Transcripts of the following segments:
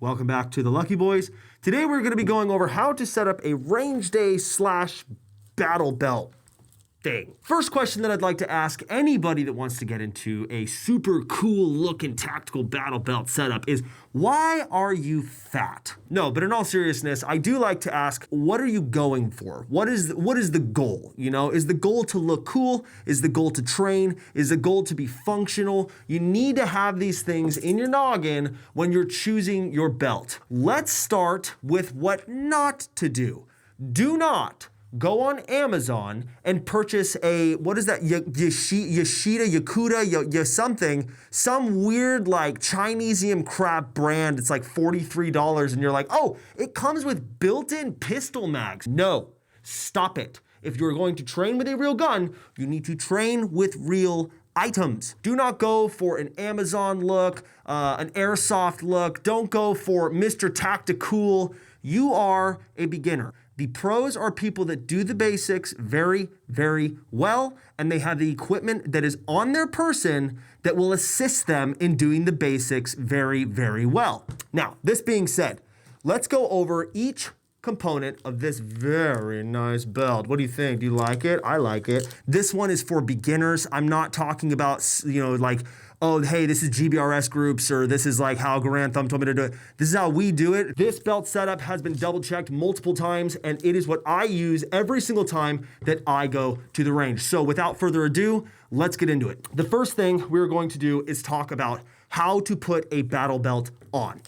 Welcome back to the Lucky Boys. Today we're going to be going over how to set up a range day / battle belt thing. First question that I'd like to ask anybody that wants to get into a super cool looking tactical battle belt setup is, why are you fat? No, but in all seriousness, I do like to ask, what are you going for? What is the goal? You know, is the goal to look cool? Is the goal to train? Is the goal to be functional? You need to have these things in your noggin when you're choosing your belt. Let's start with what not to do. Do not go on Amazon and purchase a, what is that, Yakuda, something, some weird like Chinesium crap brand. It's like $43 and you're like, oh, it comes with built-in pistol mags. No, stop it. If you're going to train with a real gun, you need to train with real items. Do not go for an Amazon look, an airsoft look. Don't go for Mr. Tactical. You are a beginner. The pros are people that do the basics very, very well, and they have the equipment that is on their person that will assist them in doing the basics very, very well. Now, this being said, let's go over each component of this very nice belt. What do you think? Do you like it? I like it. This one is for beginners. I'm not talking about, like, oh, hey, this is GBRS groups, or this is like how Garand Thumb told me to do it. This is how we do it. This belt setup has been double checked multiple times, and it is what I use every single time that I go to the range. So without further ado, let's get into it. The first thing we're going to do is talk about how to put a battle belt on.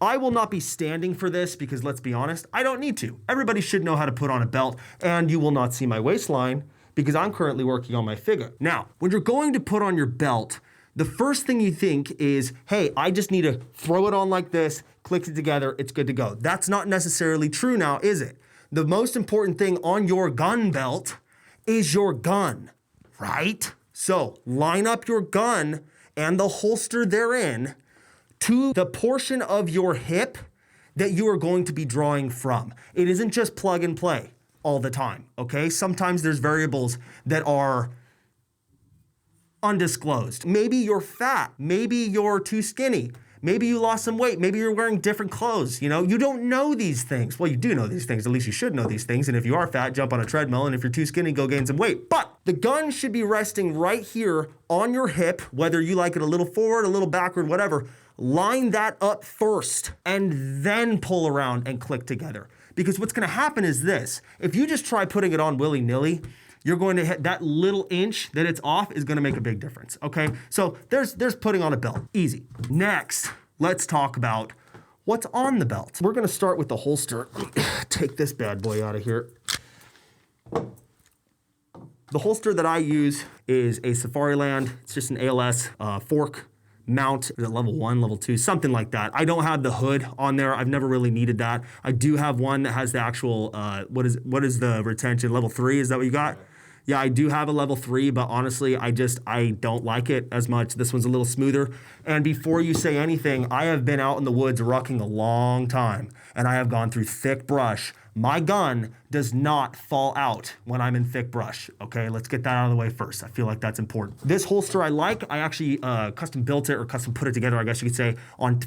I will not be standing for this because, let's be honest, I don't need to. Everybody should know how to put on a belt, and you will not see my waistline because I'm currently working on my figure. Now, when you're going to put on your belt, the first thing you think is, hey, I just need to throw it on like this, click it together, it's good to go. That's not necessarily true now, is it? The most important thing on your gun belt is your gun, right? So line up your gun and the holster therein to the portion of your hip that you are going to be drawing from. It isn't just plug and play all the time, okay? Sometimes there's variables that are undisclosed. Maybe you're fat, maybe you're too skinny, maybe you lost some weight, maybe you're wearing different clothes, you don't know these things. Well, you do know these things, at least you should know these things, and if you are fat, jump on a treadmill, and if you're too skinny, go gain some weight. But the gun should be resting right here on your hip, whether you like it a little forward, a little backward, whatever. Line that up first, and then pull around and click together. Because what's gonna happen is this: if you just try putting it on willy-nilly, you're going to hit that little inch that it's off is gonna make a big difference, okay? So there's putting on a belt, easy. Next, let's talk about what's on the belt. We're gonna start with the holster. Take this bad boy out of here. The holster that I use is a Safariland. It's just an ALS fork mount, level 1, level 2, something like that. I don't have the hood on there. I've never really needed that. I do have one that has the actual, what is the retention? Level 3, is that what you got? Yeah, I do have a level 3, but honestly, I don't like it as much. This one's a little smoother. And before you say anything, I have been out in the woods rucking a long time, and I have gone through thick brush. My gun does not fall out when I'm in thick brush, okay? Let's get that out of the way first. I feel like that's important. This holster I like. I actually custom built it, or custom put it together, I guess you could say,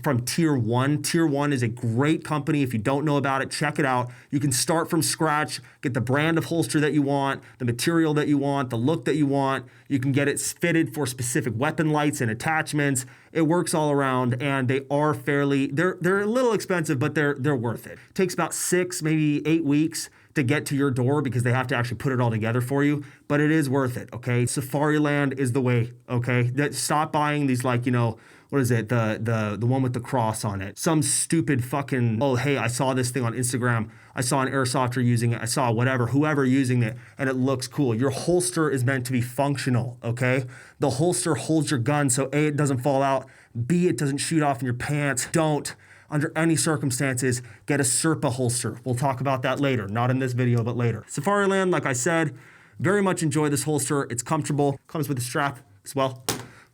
from Tier 1. Tier 1 is a great company. If you don't know about it, check it out. You can start from scratch, get the brand of holster that you want, the material that you want, the look that you want. You can get it fitted for specific weapon lights and attachments. It works all around, and they are they're a little expensive, but they're worth it. It takes about 6, maybe 8 weeks to get to your door because they have to actually put it all together for you, but it is worth it, okay? Safariland is the way, okay? Stop buying these, like, what is it? The one with the cross on it. Some stupid fucking, oh, hey, I saw this thing on Instagram. I saw an airsofter using it. I saw whoever using it, and it looks cool. Your holster is meant to be functional, okay? The holster holds your gun so A, it doesn't fall out, B, it doesn't shoot off in your pants. Don't, under any circumstances, get a Serpa holster. We'll talk about that later, not in this video, but later. Safariland, like I said, very much enjoy this holster. It's comfortable, comes with a strap as well,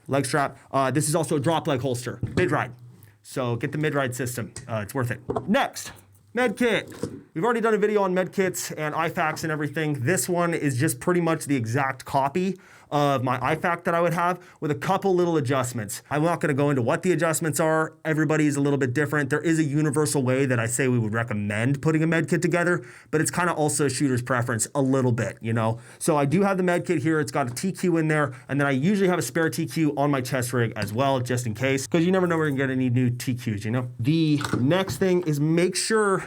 leg strap. This is also a drop leg holster, mid-ride. So get the mid-ride system, it's worth it. Next, med kit. We've already done a video on med kits and IFAKs and everything. This one is just pretty much the exact copy of my IFAK that I would have with a couple little adjustments. I'm not gonna go into what the adjustments are. Everybody's a little bit different. There is a universal way that I say we would recommend putting a med kit together, but it's kind of also a shooter's preference a little bit, you know? So I do have the med kit here. It's got a TQ in there, and then I usually have a spare TQ on my chest rig as well, just in case, because you never know when you're gonna need new TQs, you know? The next thing is make sure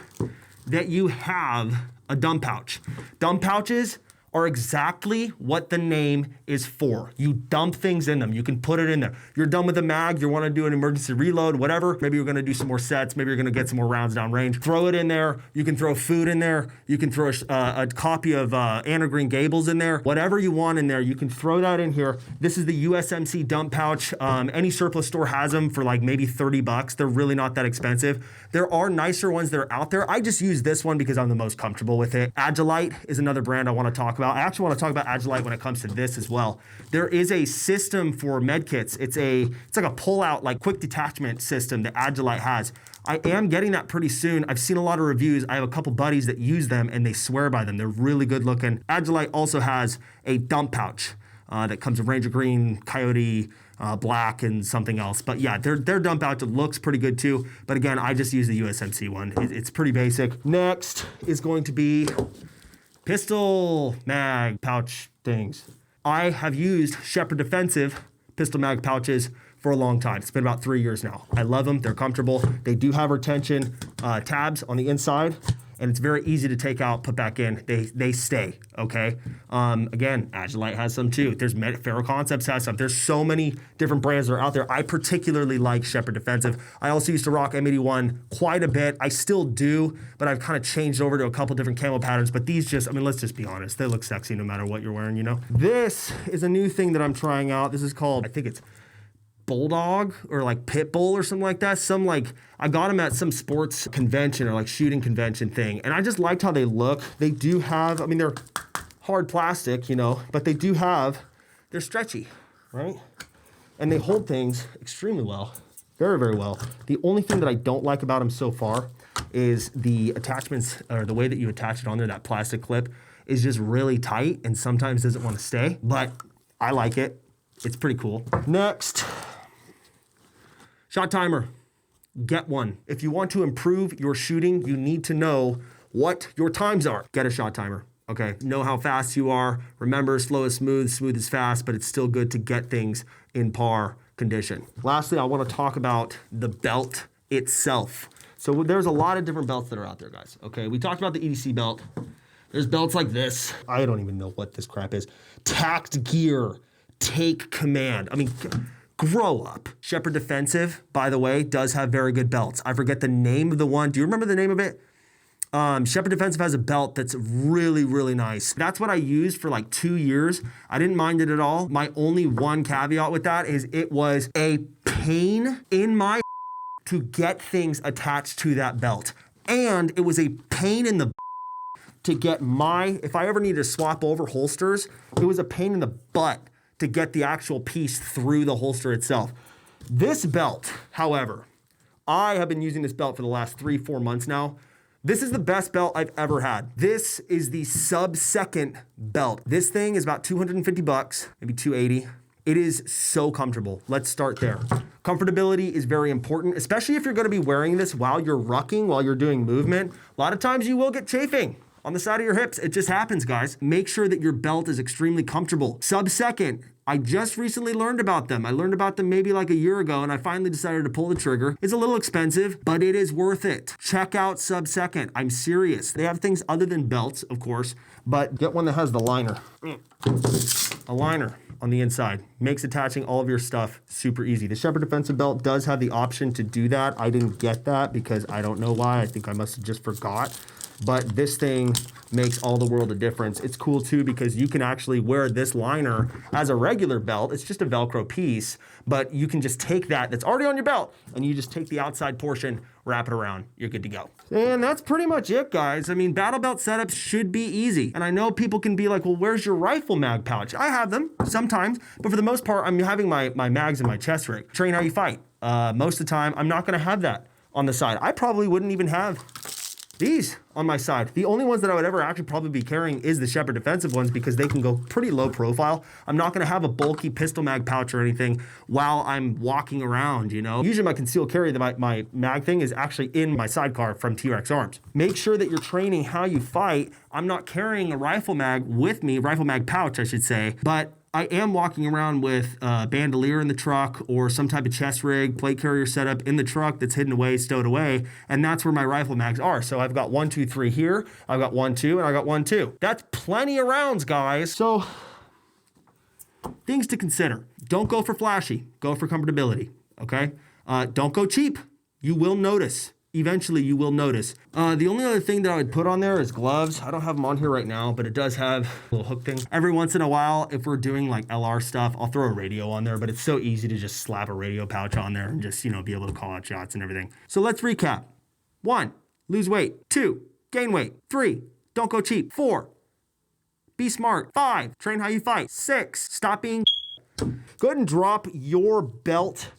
that you have a dump pouch. Dump pouches are exactly what the name is for. You dump things in them. You can put it in there. You're done with the mag, you wanna do an emergency reload, whatever. Maybe you're gonna do some more sets. Maybe you're gonna get some more rounds down range. Throw it in there. You can throw food in there. You can throw a copy of Anna Green Gables in there. Whatever you want in there, you can throw that in here. This is the USMC dump pouch. Any surplus store has them for like maybe 30 bucks. They're really not that expensive. There are nicer ones that are out there. I just use this one because I'm the most comfortable with it. Agilite is another brand I wanna talk about. I actually wanna talk about Agilite when it comes to this as well. There is a system for med kits. It's like a pull-out, like quick detachment system that Agilite has. I am getting that pretty soon. I've seen a lot of reviews. I have a couple buddies that use them and they swear by them. They're really good looking. Agilite also has a dump pouch that comes with Ranger Green, Coyote, Black, and something else. But yeah, their dump pouch looks pretty good too. But again, I just use the USMC one. It's pretty basic. Next is going to be pistol mag pouch things. I have used Shepherd Defensive pistol mag pouches for a long time. It's been about 3 years now. I love them. They're comfortable. They do have retention tabs on the inside, and it's very easy to take out, put back in. They stay, okay? Again, Agilite has some too. There's Ferro Concepts has some. There's so many different brands that are out there. I particularly like Shepherd Defensive. I also used to rock M81 quite a bit. I still do, but I've kind of changed over to a couple different camo patterns. But these just, I mean, let's just be honest. They look sexy no matter what you're wearing, you know? This is a new thing that I'm trying out. This is called, I think it's Bulldog or like Pitbull or something like that. I got them at some sports convention or like shooting convention thing. And I just liked how they look. They do have, I mean, they're hard plastic, you know, but they're stretchy, right? And they hold things extremely well, very, very well. The only thing that I don't like about them so far is the attachments or the way that you attach it on there, that plastic clip is just really tight and sometimes doesn't want to stay, but I like it. It's pretty cool. Next, shot timer. Get one. If you want to improve your shooting, you need to know what your times are. Get a shot timer. Okay, know how fast you are. Remember, slow is smooth, smooth is fast, but it's still good to get things in par condition. Lastly, I want to talk about the belt itself. So there's a lot of different belts that are out there, guys. Okay, we talked about the EDC belt. There's belts like this. I don't even know what this crap is. Tact Gear, Take Command. I mean, grow up. Shepherd Defensive, by the way, does have very good belts. I forget the name of the one. Do you remember the name of it? Shepherd Defensive has a belt that's really, really nice. That's what I used for like 2 years. I didn't mind it at all. My only one caveat with that is it was a pain in my to get things attached to that belt. And it was a pain in the to get if I ever needed to swap over holsters, it was a pain in the butt to get the actual piece through the holster itself. This belt, however, I have been using this belt for the last 3-4 months now. This is the best belt I've ever had. This is the sub-second belt. This thing is about 250 bucks, maybe 280. It is so comfortable. Let's start there. Comfortability is very important, especially if you're gonna be wearing this while you're rucking, while you're doing movement. A lot of times you will get chafing on the side of your hips. It just happens, guys. Make sure that your belt is extremely comfortable. Sub-second, I just recently learned about them. I learned about them maybe like a year ago and I finally decided to pull the trigger. It's a little expensive, but it is worth it. Check out Sub-second. I'm serious. They have things other than belts, of course, but get one that has the liner. A liner on the inside. Makes attaching all of your stuff super easy. The Shepherd Defensive belt does have the option to do that. I didn't get that because I don't know why. I think I must have just forgot. But this thing makes all the world of difference. It's cool too because you can actually wear this liner as a regular belt. It's just a Velcro piece, but you can just take that's already on your belt and you just take the outside portion, wrap it around, you're good to go. And that's pretty much it, guys. I mean, battle belt setups should be easy. And I know people can be like, well, where's your rifle mag pouch? I have them sometimes, but for the most part, I'm having my mags in my chest rig. Train how you fight. Most of the time, I'm not gonna have that on the side. I probably wouldn't even have These on my side, the only ones that I would ever actually probably be carrying is the Shepherd defensive ones because they can go pretty low profile. I'm not gonna have a bulky pistol mag pouch or anything while I'm walking around, you know? Usually my concealed carry, my mag thing is actually in my sidecar from T-Rex Arms. Make sure that you're training how you fight. I'm not carrying a rifle mag with me, rifle mag pouch, I should say, but I am walking around with a bandolier in the truck or some type of chest rig, plate carrier setup in the truck that's hidden away, stowed away, and that's where my rifle mags are. So I've got 1, 2, 3 here, I've got 1, 2, and I got 1, 2. That's plenty of rounds, guys. So things to consider. Don't go for flashy, go for comfortability, okay? Don't go cheap. You will notice. Eventually you will notice. The only other thing that I would put on there is gloves. I don't have them on here right now, but it does have a little hook thing. Every once in a while, if we're doing like LR stuff, I'll throw a radio on there, but it's so easy to just slap a radio pouch on there and just, you know, be able to call out shots and everything. So let's recap. 1, lose weight. 2, gain weight. 3, don't go cheap. 4, be smart. 5, train how you fight. 6, stop being. Go ahead and drop your belt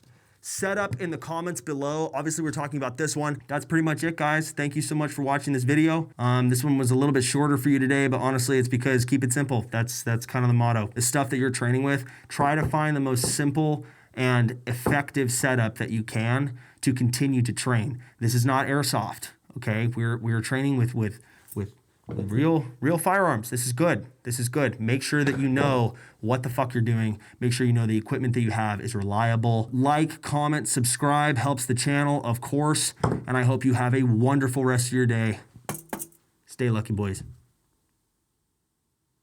setup in the comments below. Obviously, we're talking about this one. That's pretty much it, guys. Thank you so much for watching this video. This one was a little bit shorter for you today, but honestly, it's because keep it simple. That's kind of the motto. The stuff that you're training with, try to find the most simple and effective setup that you can to continue to train. This is not airsoft, okay? We're training with real firearms. This is good. This is good. Make sure that you know what the fuck you're doing. Make sure you know the equipment that you have is reliable. Like, comment, subscribe, helps the channel, of course. And I hope you have a wonderful rest of your day. Stay lucky, boys.